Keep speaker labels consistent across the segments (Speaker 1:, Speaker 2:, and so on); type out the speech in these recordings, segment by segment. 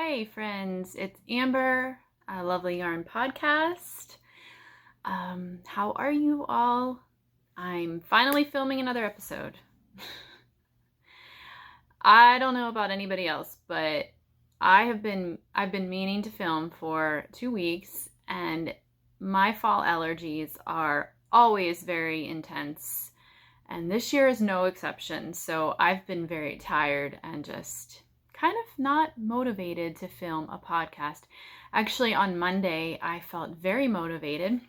Speaker 1: Hi, friends. It's Amber, a Lovely Yarn podcast. How are you all? I'm finally filming another episode. I don't know about anybody else, but I've been meaning to film for 2 weeks, and my fall allergies are always very intense, and this year is no exception. So I've been very tired and just kind of not motivated to film a podcast. Actually, on Monday, I felt very motivated.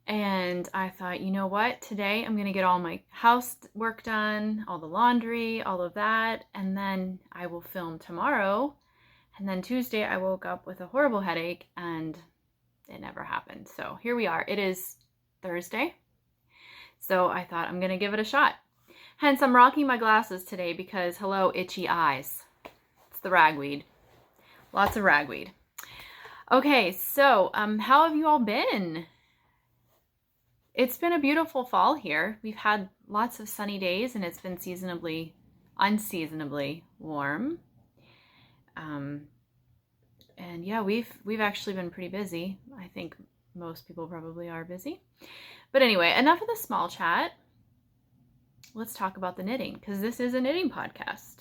Speaker 1: And I thought, you know what? Today I'm going to get all my house work done, all the laundry, all of that. And then I will film tomorrow. And then Tuesday, I woke up with a horrible headache and it never happened. So here we are. It is Thursday. So I thought I'm going to give it a shot. Hence, I'm rocking my glasses today because, hello, itchy eyes. It's the ragweed. Lots of ragweed. Okay, so how have you all been? It's been a beautiful fall here. We've had lots of sunny days and it's been unseasonably warm. And yeah, we've actually been pretty busy. I think most people probably are busy. But anyway, enough of the small chat. Let's talk about the knitting, because this is a knitting podcast.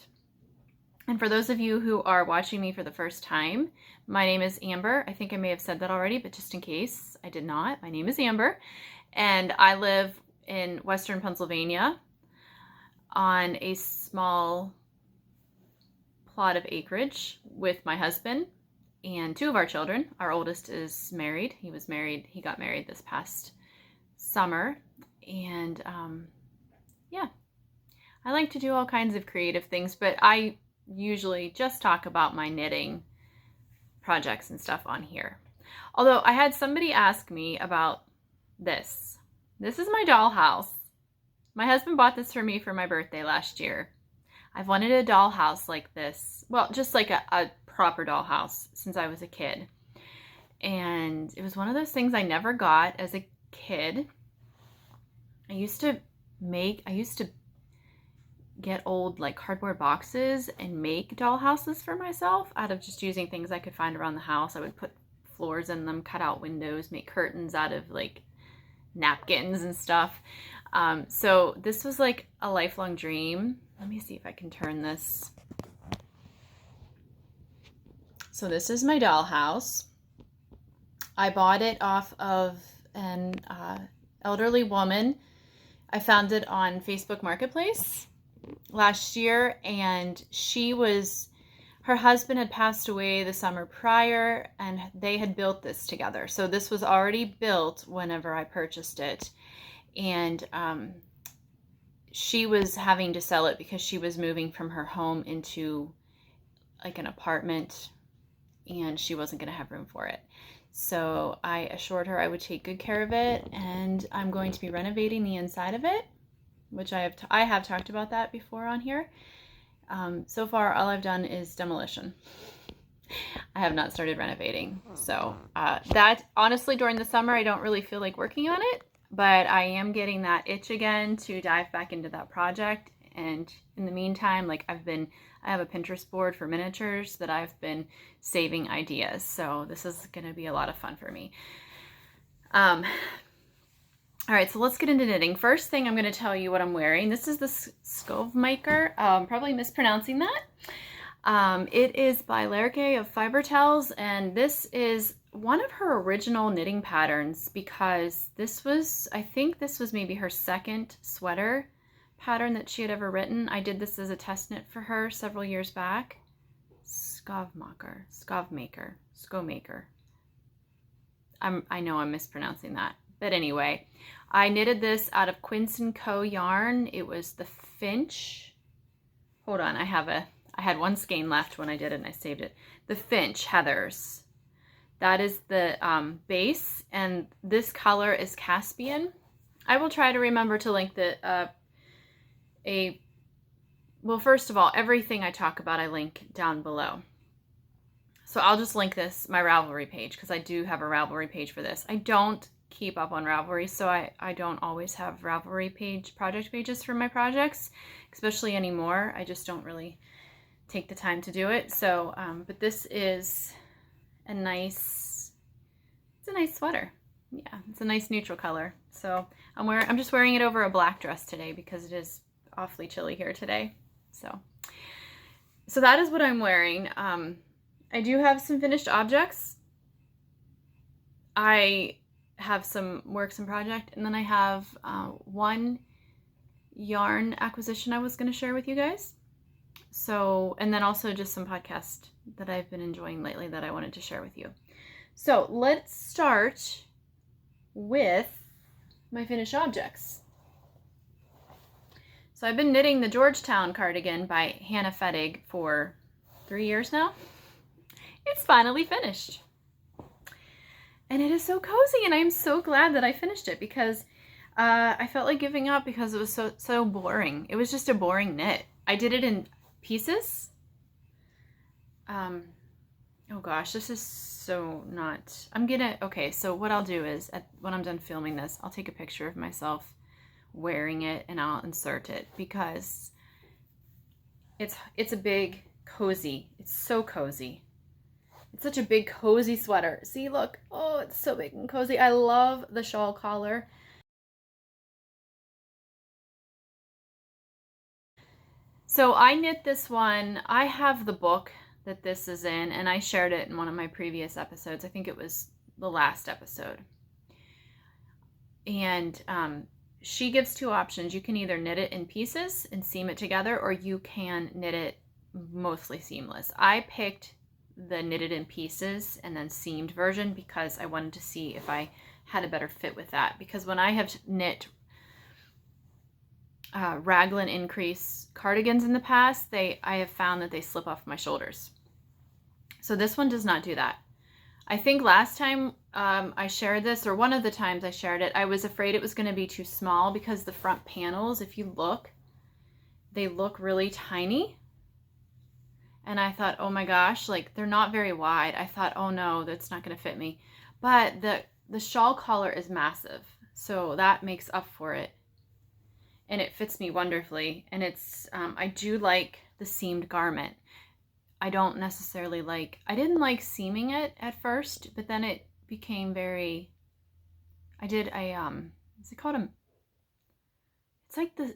Speaker 1: And for those of you who are watching me for the first time, my name is Amber. I think I may have said that already, but just in case I did not, my name is Amber. And I live in Western Pennsylvania on a small plot of acreage with my husband and 2 of our children. Our oldest is married. He got married this past summer. And yeah, I like to do all kinds of creative things, but I usually just talk about my knitting projects and stuff on here. Although I had somebody ask me about this. This is my dollhouse. My husband bought this for me for my birthday last year. I've wanted a dollhouse like this. Well, just like a proper dollhouse since I was a kid. And it was one of those things I never got as a kid. I used to get old like cardboard boxes and make dollhouses for myself out of just using things I could find around the house. I would put floors in them, cut out windows, make curtains out of like napkins and stuff. So this was like a lifelong dream. Let me see if I can turn this. So this is my dollhouse. I bought it off of an elderly woman. I found it on Facebook Marketplace last year, and her husband had passed away the summer prior, and they had built this together. So this was already built whenever I purchased it, and she was having to sell it because she was moving from her home into like an apartment, and she wasn't going to have room for it. So I assured her I would take good care of it, and I'm going to be renovating the inside of it, which I have talked about that before on here. So far, all I've done is demolition. I have not started renovating. So that, honestly, during the summer, I don't really feel like working on it, but I am getting that itch again to dive back into that project. And in the meantime, like I have a Pinterest board for miniatures that I've been saving ideas. So this is going to be a lot of fun for me. All right, so let's get into knitting. First thing, I'm going to tell you what I'm wearing. This is the Skovemaker. Probably mispronouncing that. It is by Lerke of Fiber Tales, and this is one of her original knitting patterns because I think this was maybe her second sweater pattern that she had ever written. I did this as a test knit for her several years back. Skovemaker. I know I'm mispronouncing that. But anyway, I knitted this out of Quince & Co. yarn. It was the Finch. Hold on, I had one skein left when I did it and I saved it. The Finch Heathers. That is the base, and this color is Caspian. I will try to remember to link well, first of all, everything I talk about I link down below. So I'll just link my Ravelry page, because I do have a Ravelry page for this. I don't keep up on Ravelry, so I don't always have Ravelry project pages for my projects, especially anymore. I just don't really take the time to do it. So, but this is a nice sweater. Yeah, it's a nice neutral color. So I'm just wearing it over a black dress today because it is awfully chilly here today. So that is what I'm wearing. I do have some finished objects. I have some works in project, and then I have one yarn acquisition I was going to share with you guys. So, and then also just some podcast that I've been enjoying lately that I wanted to share with you. So let's start with my finished objects. So I've been knitting the Georgetown cardigan by Hannah Fettig for 3 years now. It's finally finished. And it is so cozy, and I'm so glad that I finished it because I felt like giving up because it was so boring. It was just a boring knit. I did it in pieces. Oh gosh, this is so not... Okay, so what I'll do is, when I'm done filming this, I'll take a picture of myself wearing it and I'll insert it because it's a big, cozy. It's so cozy. It's such a big, cozy sweater. See, look. Oh, it's so big and cozy. I love the shawl collar. So I knit this one. I have the book that this is in, and I shared it in one of my previous episodes. I think it was the last episode. And she gives two options. You can either knit it in pieces and seam it together, or you can knit it mostly seamless. I picked the knitted in pieces and then seamed version because I wanted to see if I had a better fit with that. Because when I have knit raglan increase cardigans in the past, I have found that they slip off my shoulders. So this one does not do that. I think last time I shared this, or one of the times I shared it, I was afraid it was going to be too small because the front panels, if you look, they look really tiny. And I thought, oh my gosh, like they're not very wide. I thought, oh no, that's not going to fit me. But the shawl collar is massive, so that makes up for it. And it fits me wonderfully. And it's, I do like the seamed garment. I don't necessarily I didn't like seaming it at first, but then it became very, I did a, is it called a, it's like the,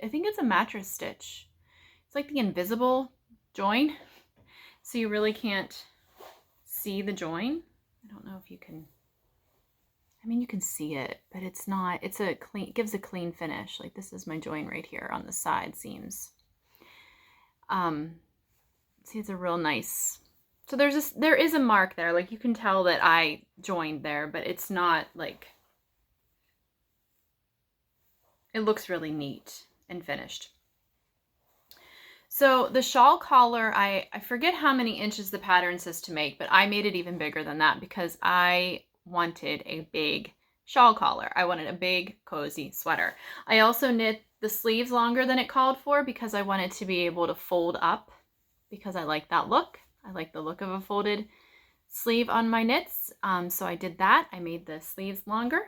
Speaker 1: I think it's a mattress stitch. It's like the invisible join. So you really can't see the join. I don't know if you can, I mean, you can see it, but it's not, it gives a clean finish. Like this is my join right here on the side seams. See, it's a real nice, so there is a mark there. Like you can tell that I joined there, but it's not like, it looks really neat and finished. So the shawl collar, I forget how many inches the pattern says to make, but I made it even bigger than that because I wanted a big shawl collar. I wanted a big, cozy sweater. I also knit the sleeves longer than it called for because I wanted to be able to fold up because I like that look. I like the look of a folded sleeve on my knits. So I did that. I made the sleeves longer.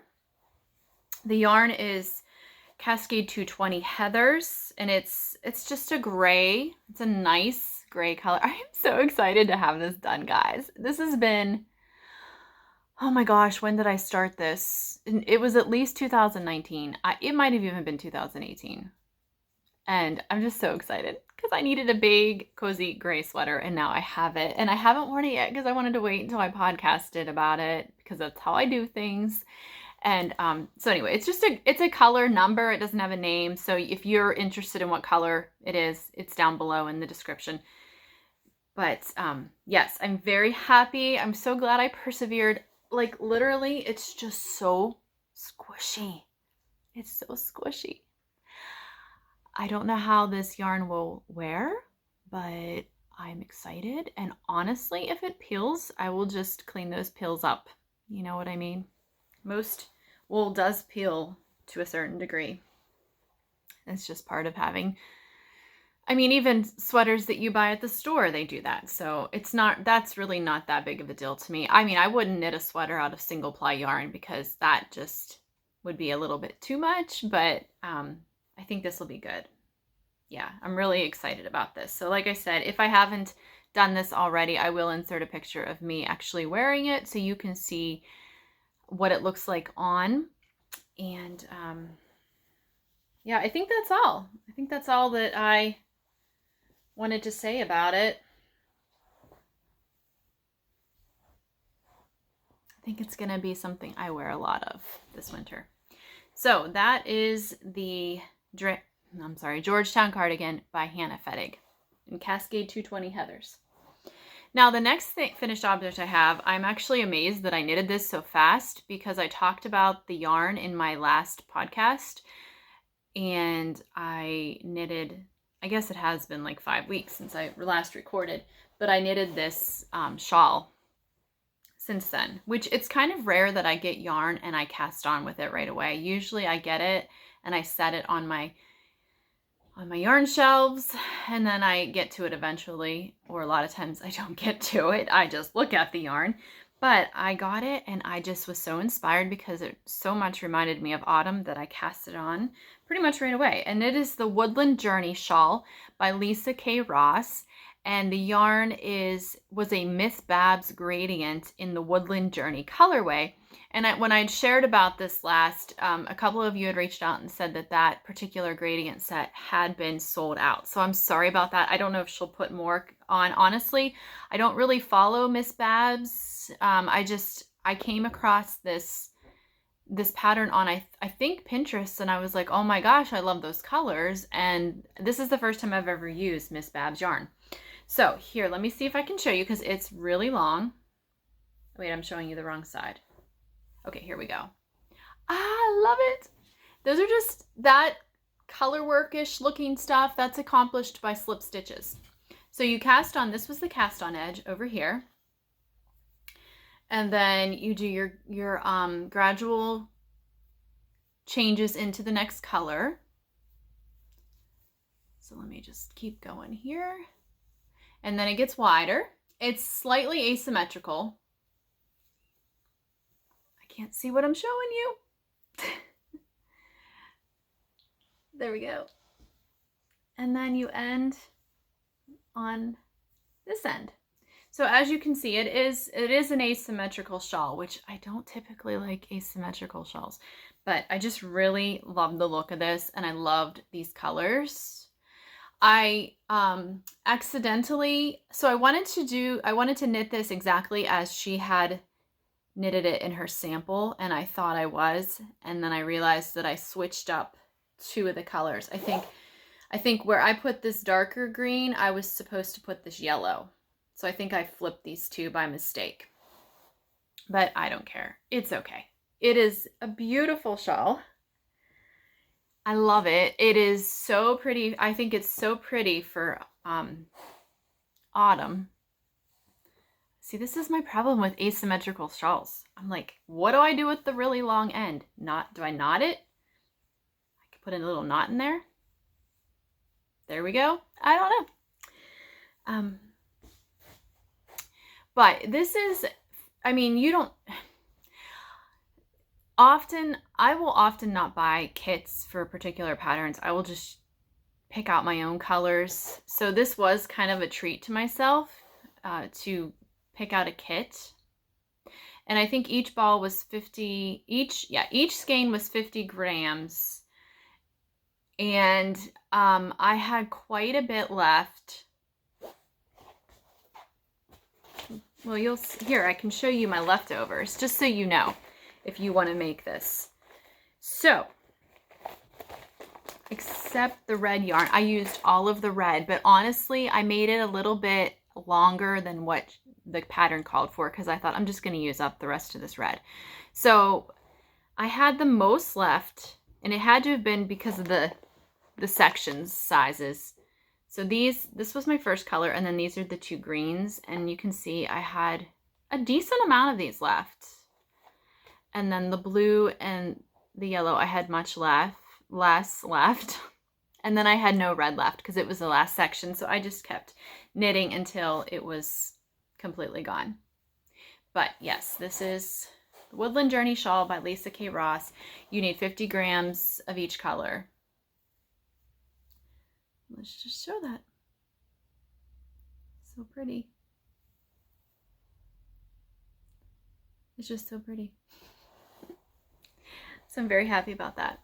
Speaker 1: The yarn is Cascade 220 Heathers, and it's just a gray. It's a nice gray color. I am so excited to have this done, guys. This has been, oh my gosh, when did I start this? It was at least 2019. It might have even been 2018. And I'm just so excited because I needed a big, cozy gray sweater, and now I have it. And I haven't worn it yet because I wanted to wait until I podcasted about it because that's how I do things. And so anyway, it's a color number. It doesn't have a name. So if you're interested in what color it is, it's down below in the description. But yes, I'm very happy. I'm so glad I persevered. Like literally, it's just so squishy. It's so squishy. I don't know how this yarn will wear, but I'm excited. And honestly, if it peels, I will just clean those peels up. You know what I mean? Most wool does peel to a certain degree. It's just part of having, I mean, even sweaters that you buy at the store, they do that. So that's really not that big of a deal to me. I mean, I wouldn't knit a sweater out of single ply yarn because that just would be a little bit too much, but I think this will be good. yeah, I'm really excited about this. So like I said, if I haven't done this already, I will insert a picture of me actually wearing it so you can see what it looks like on. And yeah, I think that's all. I think that's all that I wanted to say about it. I think it's going to be something I wear a lot of this winter. So that is the Georgetown cardigan by Hannah Fettig in Cascade 220 Heathers. Now the next finished object I have, I'm actually amazed that I knitted this so fast because I talked about the yarn in my last podcast and I knitted, I guess it has been like 5 weeks since I last recorded, but I knitted this shawl since then, which it's kind of rare that I get yarn and I cast on with it right away. Usually I get it and I set it on my yarn shelves and then I get to it eventually, or a lot of times I don't get to it. I just look at the yarn. But I got it and I just was so inspired because it so much reminded me of autumn that I cast it on pretty much right away. And it is the Woodland Journey Shawl by Lisa K. Ross. And the yarn was a Miss Babs gradient in the Woodland Journey colorway. And when I'd shared about this last, a couple of you had reached out and said that that particular gradient set had been sold out. So I'm sorry about that. I don't know if she'll put more on. Honestly, I don't really follow Miss Babs. I came across this pattern on, I think, Pinterest, and I was like, oh my gosh, I love those colors. And this is the first time I've ever used Miss Babs yarn. So here, let me see if I can show you because it's really long. Wait, I'm showing you the wrong side. Okay, here we go. I love it. Those are just that color workish looking stuff that's accomplished by slip stitches. So you cast on, this was the cast on edge over here. And then you do your gradual changes into the next color. So let me just keep going here. And then it gets wider. It's slightly asymmetrical. I can't see what I'm showing you. There we go. And then you end on this end. So as you can see, it is an asymmetrical shawl, which I don't typically like asymmetrical shawls, but I just really love the look of this and I loved these colors. I accidentally, so I wanted to knit this exactly as she had knitted it in her sample, and I thought I was, and then I realized that I switched up 2 of the colors. I think where I put this darker green, I was supposed to put this yellow. So I think I flipped these 2 by mistake. But I don't care. It's okay. It is a beautiful shawl. I love it. It is so pretty. I think it's so pretty for autumn. See, this is my problem with asymmetrical shawls. I'm like, what do I do with the really long end? Do I knot it? I could put a little knot in there. There we go. I don't know. But this is, I mean, I will often not buy kits for particular patterns. I will just pick out my own colors. So this was kind of a treat to myself to pick out a kit. And I think each ball was each skein was 50 grams. And I had quite a bit left. Well, here, I can show you my leftovers, just so you know, if you want to make this. So, except the red yarn, I used all of the red, but honestly, I made it a little bit longer than what the pattern called for, because I thought I'm just going to use up the rest of this red. So, I had the most left, and it had to have been because of the sections sizes. So this was my first color, and then these are the 2 greens, and you can see I had a decent amount of these left. And then the blue and the yellow, I had much less left. And then I had no red left because it was the last section, so I just kept knitting until it was completely gone. But yes, this is the Woodland Journey Shawl by Lisa K. Ross. You need 50 grams of each color. Let's just show that. So pretty. It's just so pretty. So I'm very happy about that.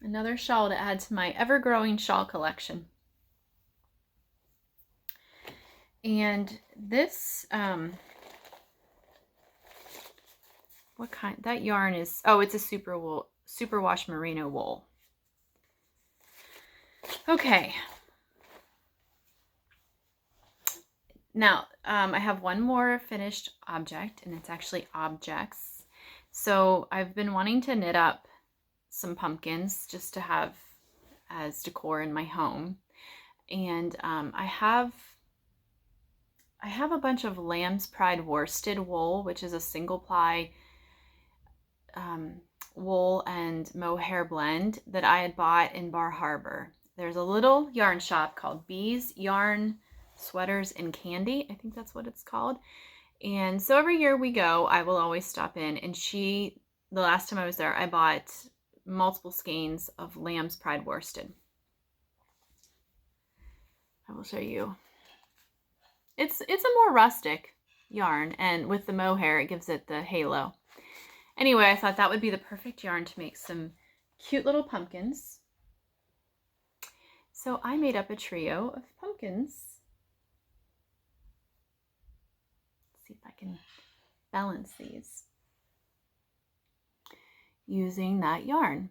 Speaker 1: Another shawl to add to my ever-growing shawl collection. And this, what kind? That yarn is, oh, it's a superwash merino wool. Okay. Now, I have one more finished object, and it's actually objects. So I've been wanting to knit up some pumpkins just to have as decor in my home. And I have a bunch of Lamb's Pride worsted wool, which is a single ply wool and mohair blend that I had bought in Bar Harbor. There's a little yarn shop called Bees Yarn Sweaters and Candy. I think that's what it's called. And so every year we go, I will always stop in, and the last time I was there, I bought multiple skeins of Lamb's Pride worsted. I will show you. It's a more rustic yarn, and with the mohair, it gives it the halo. Anyway, I thought that would be the perfect yarn to make some cute little pumpkins. So I made up a trio of pumpkins. Let's see if I can balance these using that yarn.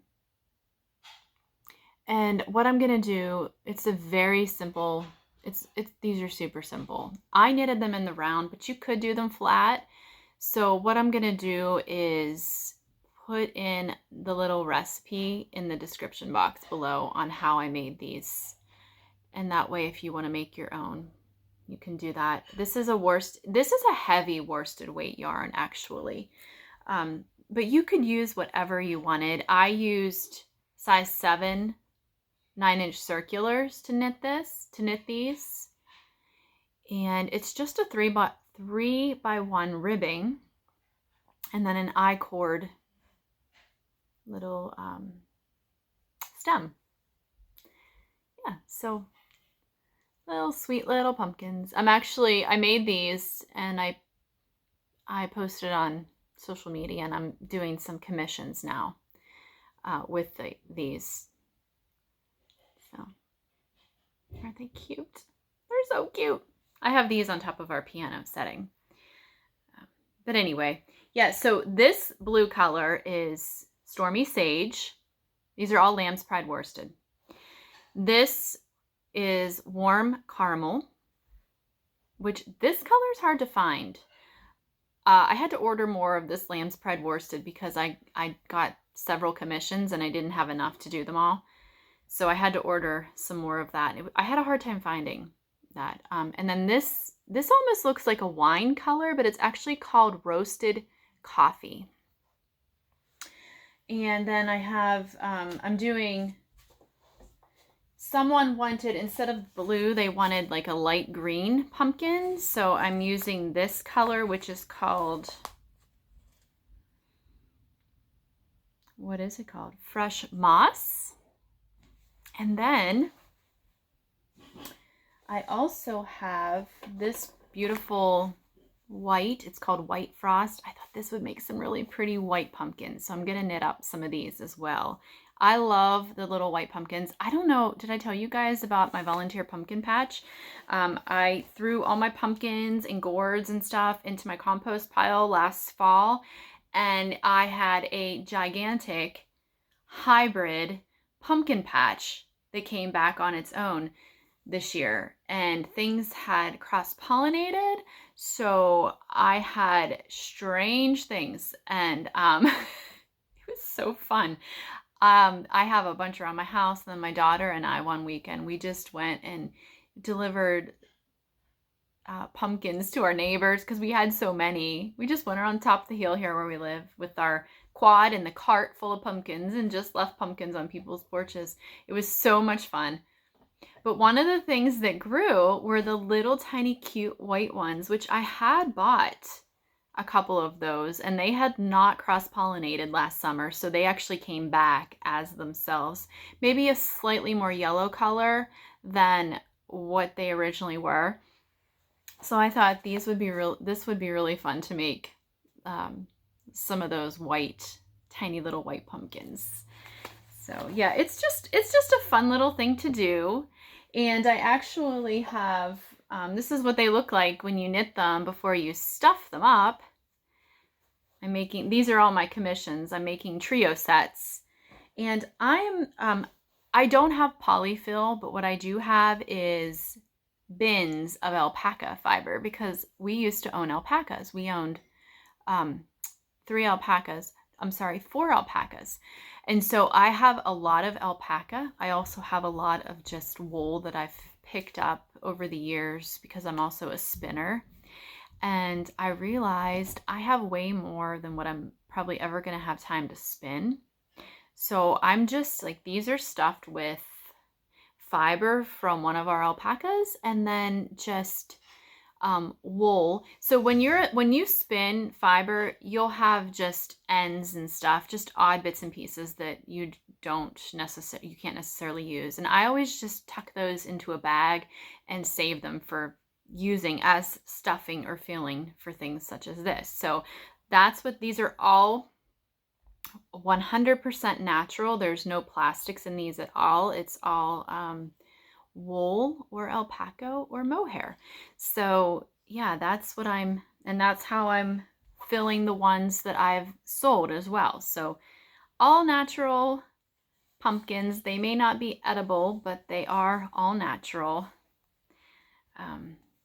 Speaker 1: And what I'm gonna do, it's a very simple, these are super simple. I knitted them in the round, but you could do them flat. So what I'm gonna do is put in the little recipe in the description box below on how I made these. And that way, if you wanna make your own, you can do that. This is a heavy worsted weight yarn, actually. But you could use whatever you wanted. I used size 7 9-inch circulars to knit these. And it's just a 3x1 ribbing, and then an I-cord little stem. Yeah, so little sweet little pumpkins. I made these and I posted on social media, and I'm doing some commissions now with these. So aren't they cute? They're so cute. I have these on top of our piano setting. But anyway, yeah, so this blue color is Stormy Sage. These are all Lamb's Pride worsted. This is Warm Caramel, which this color is hard to find. I had to order more of this Lamb's Pride worsted because I got several commissions and I didn't have enough to do them all. So I had to order some more of that. I had a hard time finding that. And then this almost looks like a wine color, but it's actually called Roasted Coffee. And then I have, I'm doing, someone wanted, instead of blue, they wanted like a light green pumpkin. So I'm using this color, which is called, what is it called? Fresh Moss. And then I also have this beautiful white. It's called White Frost. I thought this would make some really pretty white pumpkins. So I'm going to knit up some of these as well. I love the little white pumpkins. I don't know, did I tell you guys about my volunteer pumpkin patch? I threw all my pumpkins and gourds and stuff into my compost pile last fall. And I had a gigantic hybrid pumpkin patch that came back on its own this year, and things had cross-pollinated, so I had strange things, and it was so fun. I have a bunch around my house, and then my daughter and I one weekend, we just went and delivered pumpkins to our neighbors because we had so many. We just went around top of the hill here where we live with our quad and the cart full of pumpkins and just left pumpkins on people's porches. It was so much fun. But one of the things that grew were the little tiny cute white ones, which I had bought. a couple of those, and they had not cross-pollinated last summer, so they actually came back as themselves. Maybe a slightly more yellow color than what they originally were. So I thought this would be really fun to make some of those white, tiny little white pumpkins. So yeah, it's just a fun little thing to do. And I actually have, this is what they look like when you knit them before you stuff them up. These are all my commissions. I'm making trio sets. And I don't have polyfill, but what I do have is bins of alpaca fiber, because we used to own alpacas. We owned 4 alpacas. And so I have a lot of alpaca. I also have a lot of just wool that I've picked up over the years because I'm also a spinner. And I realized I have way more than what I'm probably ever going to have time to spin. So I'm just like, these are stuffed with fiber from one of our alpacas, and then just wool. So when you spin fiber, you'll have just ends and stuff, just odd bits and pieces that you can't necessarily use. And I always just tuck those into a bag and save them for using as stuffing or filling for things such as this. So that's what these are all 100% natural. There's no plastics in these at all. It's all wool or alpaca or mohair. So yeah, that's how I'm filling the ones that I've sold as well. So all natural pumpkins. They may not be edible, but they are all natural.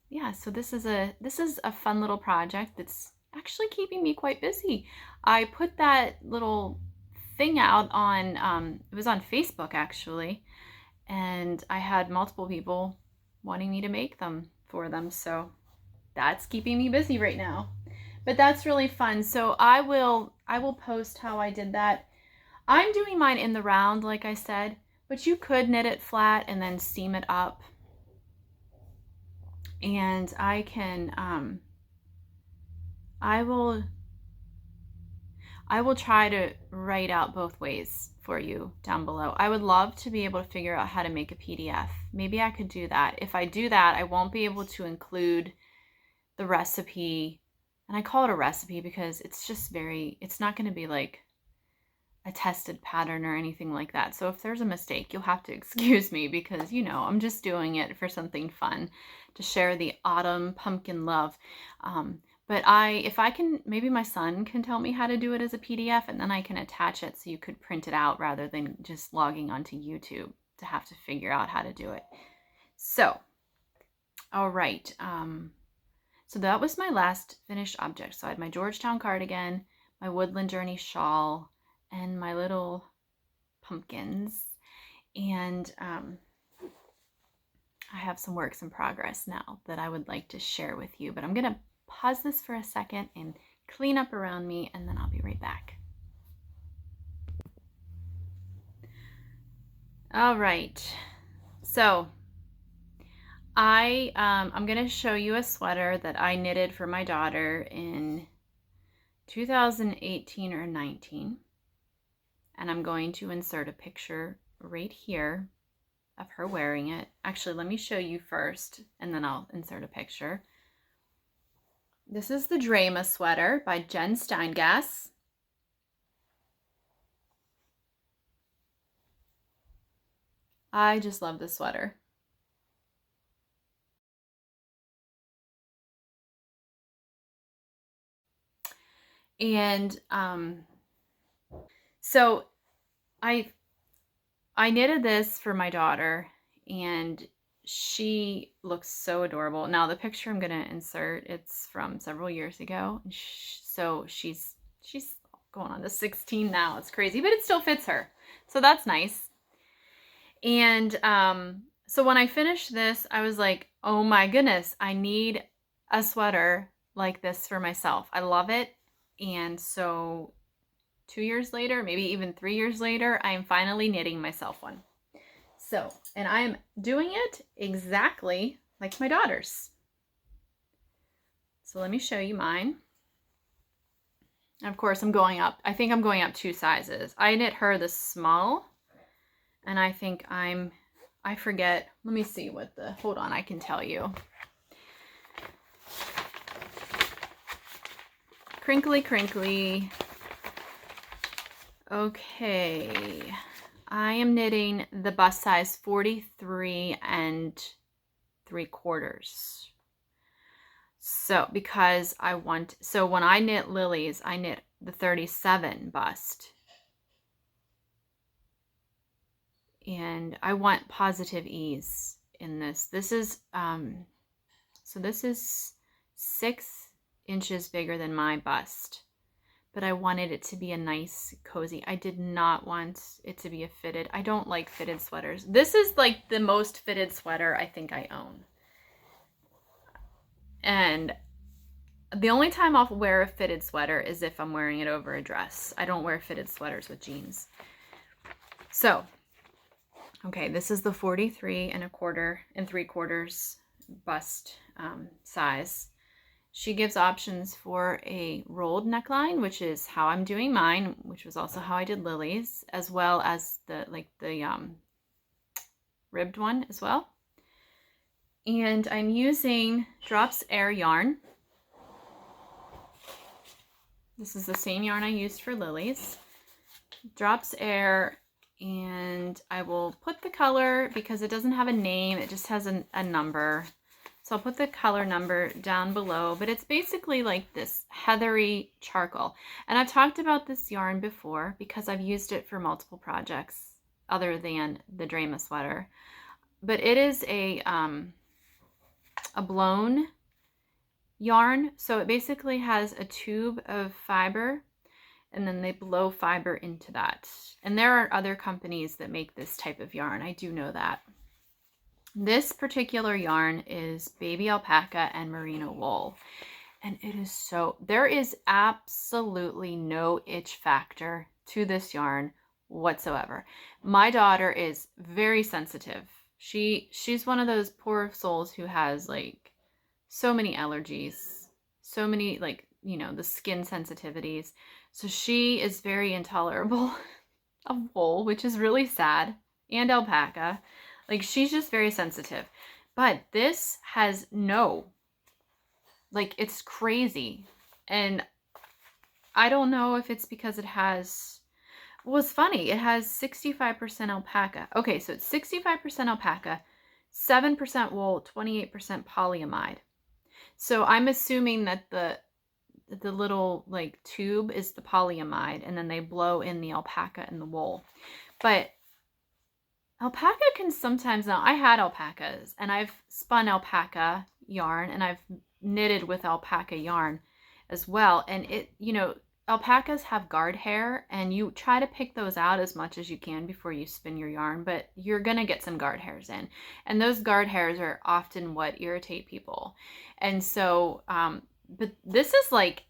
Speaker 1: Yeah, so this is a fun little project that's actually keeping me quite busy. I put that little thing out on, it was on Facebook actually, and I had multiple people wanting me to make them for them. So that's keeping me busy right now. But that's really fun. So I will post how I did that. I'm doing mine in the round, like I said, but you could knit it flat and then seam it up. And I can, I will try to write out both ways for you down below. I would love to be able to figure out how to make a PDF. Maybe I could do that. If I do that, I won't be able to include the recipe. And I call it a recipe because it's just it's not going to be like a tested pattern or anything like that. So if there's a mistake, you'll have to excuse me because, I'm just doing it for something fun to share the autumn pumpkin love. But if I can, maybe my son can tell me how to do it as a PDF, and then I can attach it so you could print it out rather than just logging onto YouTube to have to figure out how to do it. So, all right. So that was my last finished object. So I had my Georgetown cardigan, my Woodland Journey shawl, and my little pumpkins. And I have some works in progress now that I would like to share with you. But I'm going to pause this for a second and clean up around me, and then I'll be right back. All right. So I'm going to show you a sweater that I knitted for my daughter in 2018 or 19. And I'm going to insert a picture right here of her wearing it. Actually, let me show you first, and then I'll insert a picture. This is the Drama sweater by Jen Steingass. I just love this sweater. And so I knitted this for my daughter, and she looks so adorable. Now the picture I'm going to insert, it's from several years ago. So she's going on to 16 now. It's crazy, but it still fits her. So that's nice. And so when I finished this, I was like, oh my goodness, I need a sweater like this for myself. I love it. And so 2 years later, maybe even 3 years later, I am finally knitting myself one. So, and I am doing it exactly like my daughter's. So let me show you mine. And of course, I'm going up. I think I'm going up 2 sizes. I knit her the small, and I think I forget. Let me see what the, hold on, I can tell you. Crinkly, crinkly. Okay. I am knitting the bust size 43 3/4. So, because I want, so when I knit Lily's, I knit the 37 bust. And I want positive ease in this. This is, so this is 6 inches bigger than my bust. But I wanted it to be a nice, cozy. I did not want it to be a fitted. I don't like fitted sweaters. This is like the most fitted sweater I think I own. And the only time I'll wear a fitted sweater is if I'm wearing it over a dress. I don't wear fitted sweaters with jeans. So, okay, this is the 43 3/4 bust size. She gives options for a rolled neckline, which is how I'm doing mine, which was also how I did Lily's, as well as the ribbed one as well. And I'm using Drops Air yarn. This is the same yarn I used for Lily's. Drops Air, and I will put the color, because it doesn't have a name, it just has a number. So I'll put the color number down below, but it's basically like this heathery charcoal. And I've talked about this yarn before because I've used it for multiple projects other than the Drama sweater. But it is a blown yarn. So it basically has a tube of fiber, and then they blow fiber into that. And there are other companies that make this type of yarn. I do know that. This particular yarn is baby alpaca and merino wool. And it is so, there is absolutely no itch factor to this yarn whatsoever. My daughter is very sensitive. She's one of those poor souls who has like so many allergies, so many, like, you know, the skin sensitivities. So she is very intolerable of wool, which is really sad, and alpaca. Like, she's just very sensitive. But this has no, like, it's crazy. And I don't know if it's because it has, well, it's funny. It has 65% alpaca. Okay, so it's 65% alpaca, 7% wool, 28% polyamide. So I'm assuming that the little, like, tube is the polyamide, and then they blow in the alpaca and the wool. But alpaca can sometimes, now I had alpacas, and I've spun alpaca yarn, and I've knitted with alpaca yarn as well. And it, you know, alpacas have guard hair, and you try to pick those out as much as you can before you spin your yarn, but you're going to get some guard hairs in. And those guard hairs are often what irritate people. And so, but this is like,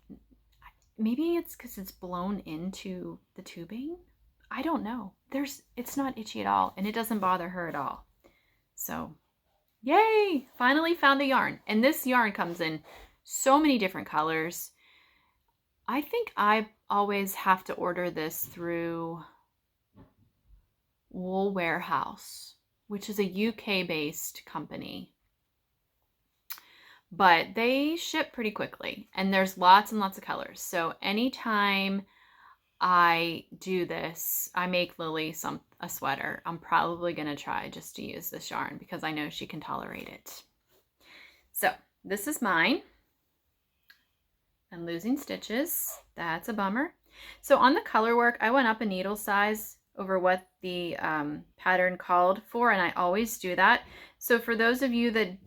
Speaker 1: maybe it's because it's blown into the tubing. I don't know. It's not itchy at all, and it doesn't bother her at all. So, yay! Finally found a yarn. And this yarn comes in so many different colors. I think I always have to order this through Wool Warehouse, which is a UK-based company. But they ship pretty quickly, and there's lots and lots of colors. So anytime I do this, I make Lily a sweater, I'm probably going to try just to use this yarn because I know she can tolerate it. So this is mine. I'm losing stitches. That's a bummer. So on the color work, I went up a needle size over what the pattern called for, and I always do that. So for those of you that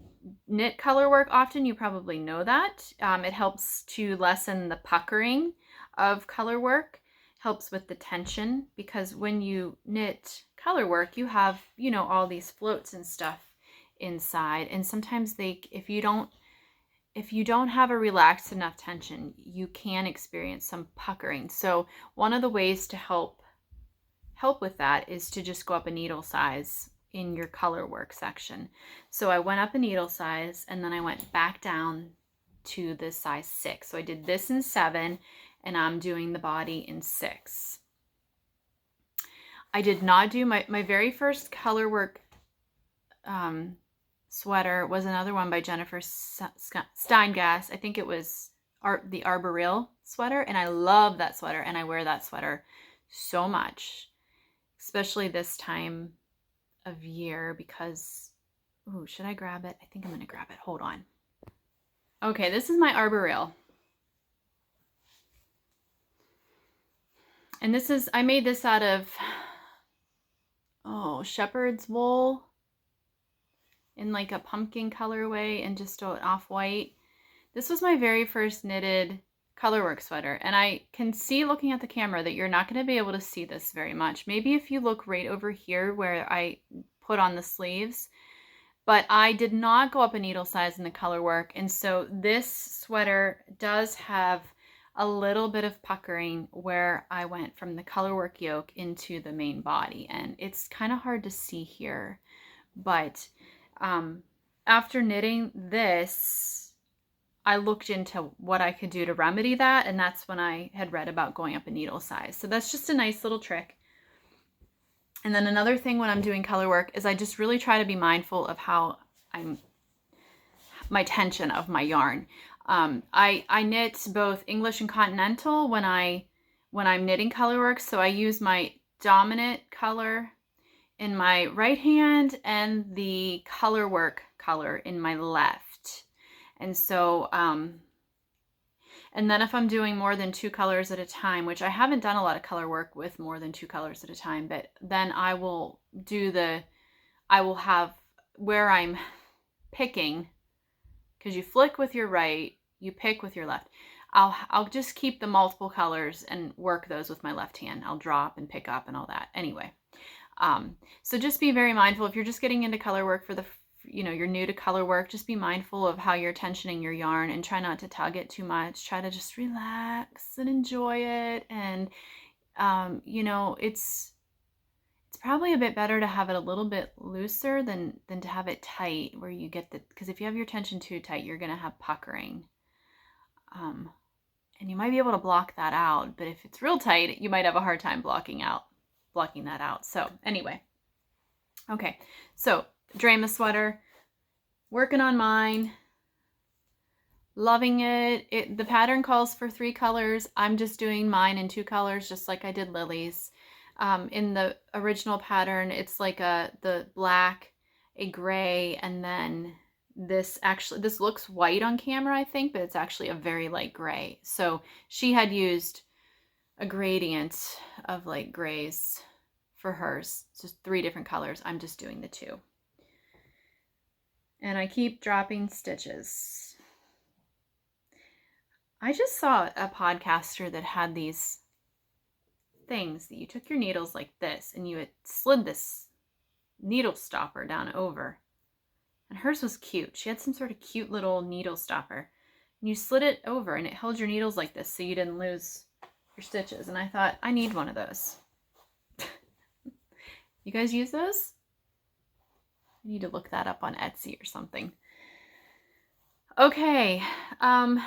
Speaker 1: knit color work often, you probably know that. It helps to lessen the puckering of color work, helps with the tension, because when you knit color work, you have, you know, all these floats and stuff inside, and sometimes if you don't have a relaxed enough tension, you can experience some puckering. So one of the ways to help with that is to just go up a needle size in your color work section. So I went up a needle size, and then I went back down to the size 6. So I did this in 7, and I'm doing the body in 6. I did not do my very first color work sweater was another one by Jennifer Steingast. I think it was the Arboreal sweater, and I love that sweater, and I wear that sweater so much, especially this time of year because, ooh, should I grab it? I think I'm going to grab it. Hold on. Okay, this is my Arboreal. And this is, I made this out of, shepherd's wool in like a pumpkin colorway and just an off-white. This was my very first knitted colorwork sweater, and I can see looking at the camera that you're not going to be able to see this very much. Maybe if you look right over here where I put on the sleeves, but I did not go up a needle size in the colorwork, and so this sweater does have a little bit of puckering where I went from the colorwork yoke into the main body, and it's kind of hard to see here, but after knitting this, I looked into what I could do to remedy that, and that's when I had read about going up a needle size. So that's just a nice little trick. And then another thing when I'm doing color work is I just really try to be mindful of how my tension of my yarn. I knit both English and Continental when I'm knitting color work, so I use my dominant color in my right hand and the color work color in my left. And so, and then if I'm doing more than 2 colors at a time, which I haven't done a lot of color work with more than 2 colors at a time, but then I will have where I'm picking, because you flick with your right, you pick with your left. I'll just keep the multiple colors and work those with my left hand. I'll drop and pick up and all that. Anyway, so just be very mindful if you're just getting into color work you're new to color work, just be mindful of how you're tensioning your yarn and try not to tug it too much. Try to just relax and enjoy it. And, it's probably a bit better to have it a little bit looser than to have it tight where you get because if you have your tension too tight, you're going to have puckering. And you might be able to block that out, but if it's real tight, you might have a hard time blocking that out. So anyway, okay. So Drama sweater, working on mine, loving it. The pattern calls for 3 colors. I'm just doing mine in 2 colors, just like I did Lily's. In the original pattern, it's like the black, a gray, and then this looks white on camera, I think, but it's actually a very light gray. So she had used a gradient of light grays for hers. It's just 3 different colors. I'm just doing the 2. And I keep dropping stitches. I just saw a podcaster that had these things that you took your needles like this and you had slid this needle stopper down over. And hers was cute. She had some sort of cute little needle stopper. And you slid it over and it held your needles like this so you didn't lose your stitches. And I thought, I need one of those. You guys use those? I need to look that up on Etsy or something. Okay, and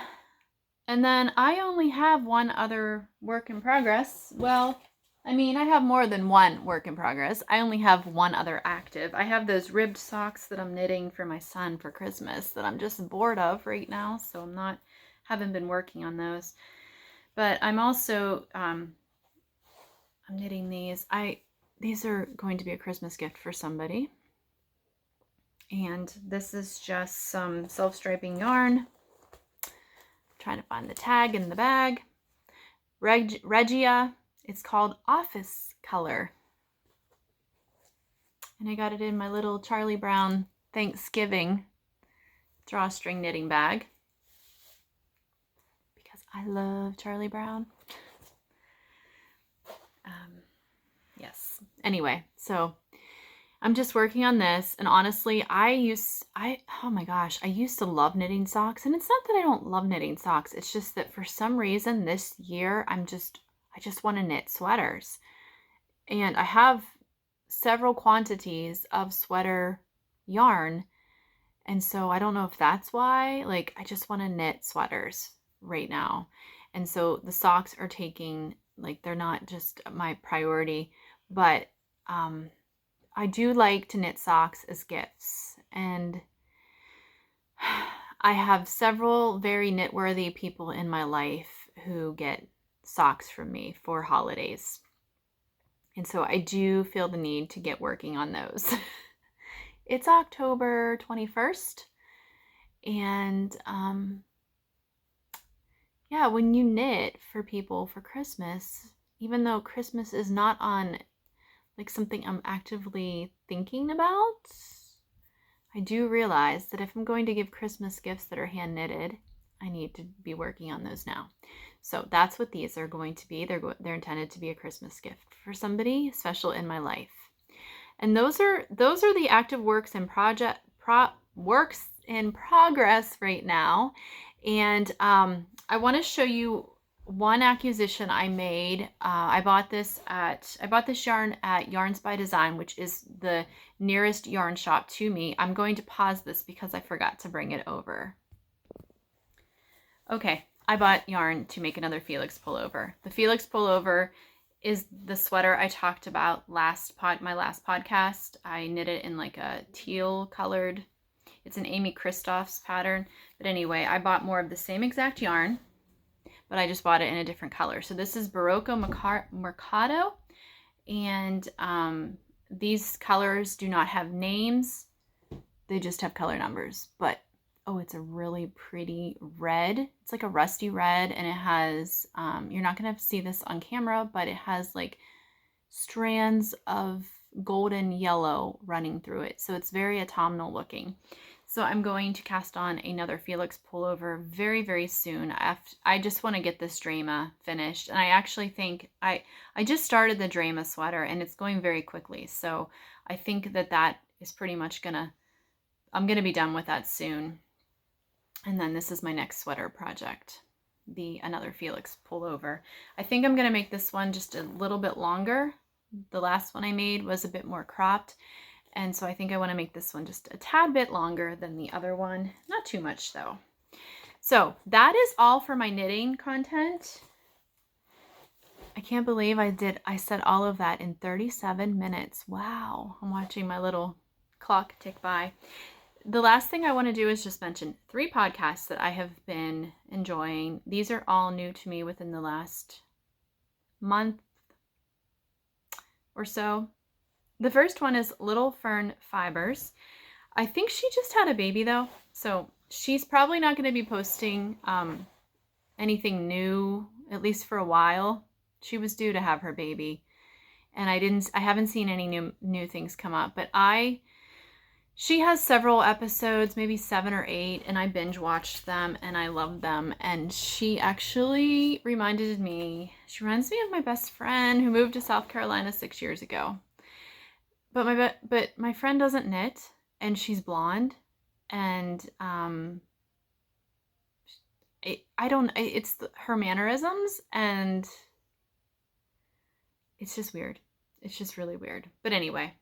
Speaker 1: then I only have one other work in progress. Well, I mean, I have more than one work in progress. I only have one other active. I have those ribbed socks that I'm knitting for my son for Christmas that I'm just bored of right now, so haven't been working on those. But I'm also, I'm knitting these. These are going to be a Christmas gift for somebody. And this is just some self-striping yarn. I'm trying to find the tag in the bag. Regia. It's called Office Color. And I got it in my little Charlie Brown Thanksgiving drawstring knitting bag. Because I love Charlie Brown. Yes. Anyway, so I'm just working on this, and honestly, oh my gosh, I used to love knitting socks, and it's not that I don't love knitting socks, it's just that for some reason this year, I just want to knit sweaters, and I have several quantities of sweater yarn, and so I don't know if that's why, like, I just want to knit sweaters right now, And so the socks are taking, like, they're not just my priority, but I do like to knit socks as gifts. And I have several very knit-worthy people in my life who get socks from me for holidays. And so I do feel the need to get working on those. It's October 21st. And yeah, when you knit for people for Christmas, even though Christmas is not on like something I'm actively thinking about, I do realize that if I'm going to give Christmas gifts that are hand knitted, I need to be working on those now. So that's what these are going to be. They're intended to be a Christmas gift for somebody special in my life. And those are the active works in progress right now. And I want to show you one acquisition I made. I bought this yarn at Yarns by Design, which is the nearest yarn shop to me. I'm going to pause this because I forgot to bring it over. Okay, I bought yarn to make another Felix pullover. The Felix pullover is the sweater I talked about my last podcast. I knit it in like a teal colored, it's an Amy Kristoff's pattern. But anyway, I bought more of the same exact yarn, but I just bought it in a different color. So this is Barocco Mercado, and these colors do not have names. They just have color numbers. But oh, it's a really pretty red. It's like a rusty red, and it has, you're not going to see this on camera, but it has like strands of golden yellow running through it. So it's very autumnal looking. So I'm going to cast on another Felix pullover very, very soon. I just want to get this Drama finished. And I actually think I just started the Drama sweater and it's going very quickly. So I think that is pretty much I'm going to be done with that soon. And then this is my next sweater project, another Felix pullover. I think I'm going to make this one just a little bit longer. The last one I made was a bit more cropped. And so I think I want to make this one just a tad bit longer than the other one. Not too much though. So that is all for my knitting content. I can't believe I said all of that in 37 minutes. Wow. I'm watching my little clock tick by. The last thing I want to do is just mention 3 podcasts that I have been enjoying. These are all new to me within the last month or so. The first one is Little Fern Fibers. I think she just had a baby though, so she's probably not going to be posting anything new, at least for a while. She was due to have her baby, and I haven't seen any new things come up, but she has several episodes, maybe 7 or 8, and I binge watched them and I loved them. And she actually reminds me of my best friend who moved to South Carolina 6 years ago. But my friend doesn't knit, and she's blonde, and it's her mannerisms, and it's just weird. It's just really weird. But anyway,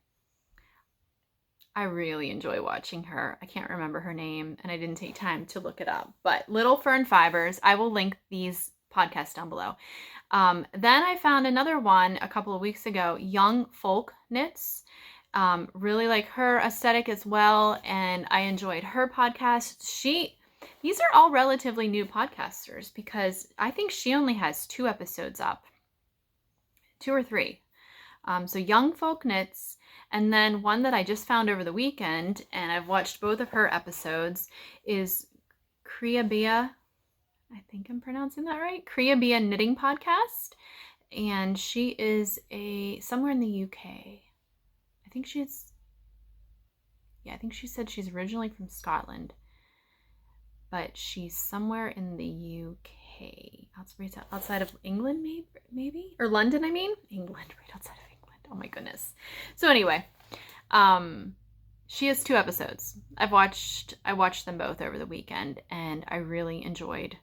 Speaker 1: I really enjoy watching her. I can't remember her name, and I didn't take time to look it up. But Little Fern Fibers, I will link these podcasts down below. Then I found another one a couple of weeks ago, Young Folk Knits. Really like her aesthetic as well, and I enjoyed her podcast. These are all relatively new podcasters because I think she only has 2 episodes up. 2 or 3. So Young Folk Knits, and then one that I just found over the weekend, and I've watched both of her episodes, is Kriabia. I think I'm pronouncing that right. Kriabia Knitting Podcast, and she is somewhere in the UK. I think she said she's originally from Scotland, but she's somewhere in the UK, outside of England, maybe, or London. I mean, England, right outside of England. Oh my goodness. So anyway, she has 2 episodes. I watched them both over the weekend, and I really enjoyed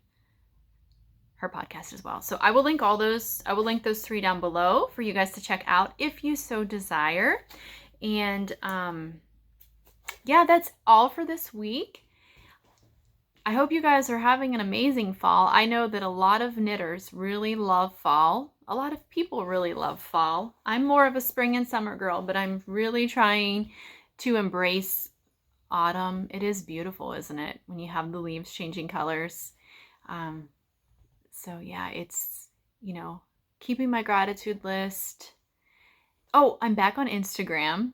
Speaker 1: her podcast as well. So I will link those 3 down below for you guys to check out if you so desire. And yeah, that's all for this week. I hope you guys are having an amazing fall. I know that a lot of knitters really love fall. A lot of people really love fall. I'm more of a spring and summer girl, but I'm really trying to embrace autumn. It is beautiful, isn't it? When you have the leaves changing colors. So yeah, it's, keeping my gratitude list. Oh, I'm back on Instagram.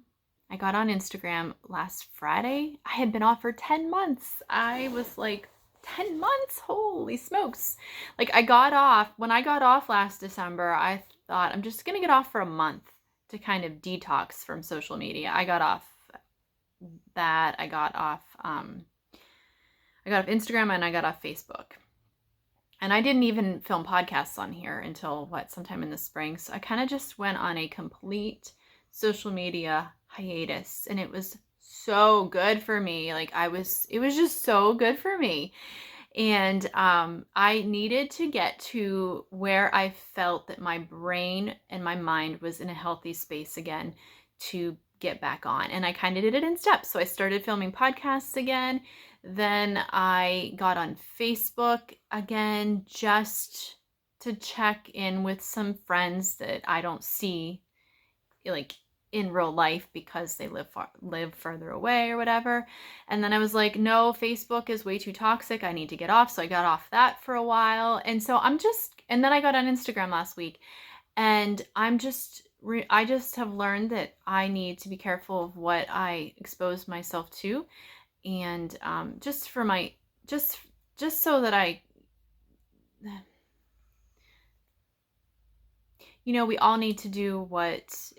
Speaker 1: I got on Instagram last Friday. I had been off for 10 months. I was like, 10 months? Holy smokes. Like when I got off last December, I thought I'm just going to get off for a month to kind of detox from social media. I got off that. I got off Instagram and I got off Facebook. And I didn't even film podcasts on here until sometime in the spring. So I kind of just went on a complete social media hiatus, and it was so good for me. Like it was just so good for me. And I needed to get to where I felt that my brain and my mind was in a healthy space again to get back on. And I kind of did it in steps. So I started filming podcasts again. Then I got on Facebook again just to check in with some friends that I don't see like in real life because they live further away or whatever. And then I was like, no, Facebook is way too toxic. I need to get off. So I got off that for a while. And so and then I got on Instagram last week, and I just have learned that I need to be careful of what I expose myself to. And just so that we all need to do what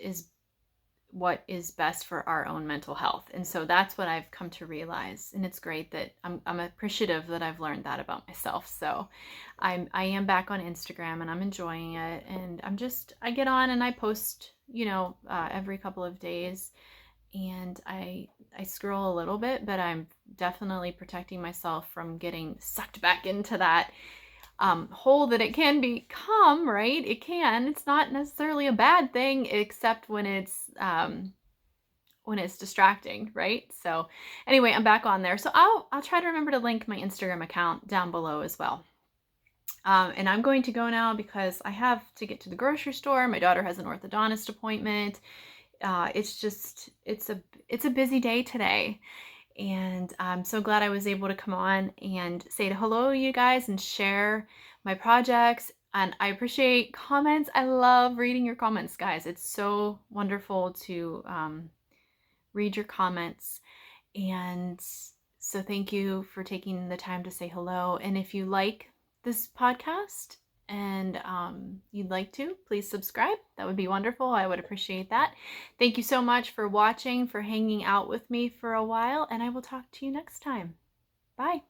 Speaker 1: is best for our own mental health. And so that's what I've come to realize. And it's great that I'm appreciative that I've learned that about myself. So I am back on Instagram and I'm enjoying it. And I get on and I post, every couple of days. And I scroll a little bit, but I'm definitely protecting myself from getting sucked back into that hole that it can become, right? It can. It's not necessarily a bad thing, except when it's distracting, right? So anyway, I'm back on there. So I'll try to remember to link my Instagram account down below as well. And I'm going to go now because I have to get to the grocery store. My daughter has an orthodontist appointment. It's a busy day today, and I'm so glad I was able to come on and say hello to you guys and share my projects. And I appreciate comments. I love reading your comments, guys. It's so wonderful to read your comments. And so thank you for taking the time to say hello. And if you like this podcast and you'd like to, please subscribe. That would be wonderful. I would appreciate that. Thank you so much for watching, for hanging out with me for a while, and I will talk to you next time. Bye.